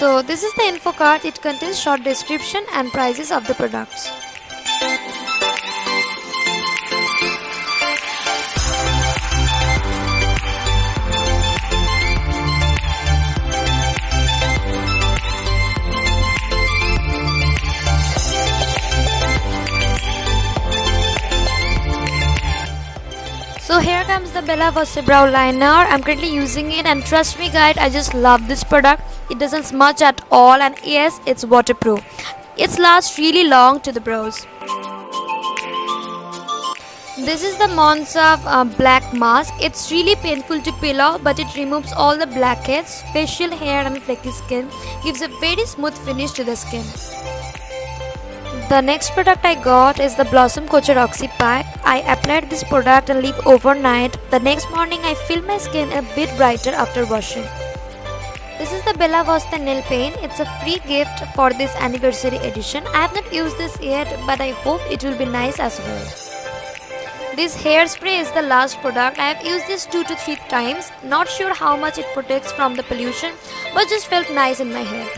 So this is the info card. It contains short description and prices of the products. So here comes the Bella Voste brow liner. I'm currently using it and trust me guys, I just love this product. It doesn't smudge at all and yes, it's waterproof. It lasts really long to the brows. This is the Mondsub black mask. It's really painful to peel off but it removes all the blackheads, facial hair and flaky skin. Gives a very smooth finish to the skin. The next product I got is the Blossom Kochhar Oxy Pack. I applied this product and leave overnight. The next morning I feel my skin a bit brighter after washing. This is the Bella Voste nail paint. It's a free gift for this anniversary edition. I have not used this yet but I hope it will be nice as well. This hairspray is the last product. I have used this 2 to 3 times. Not sure how much it protects from the pollution but just felt nice in my hair.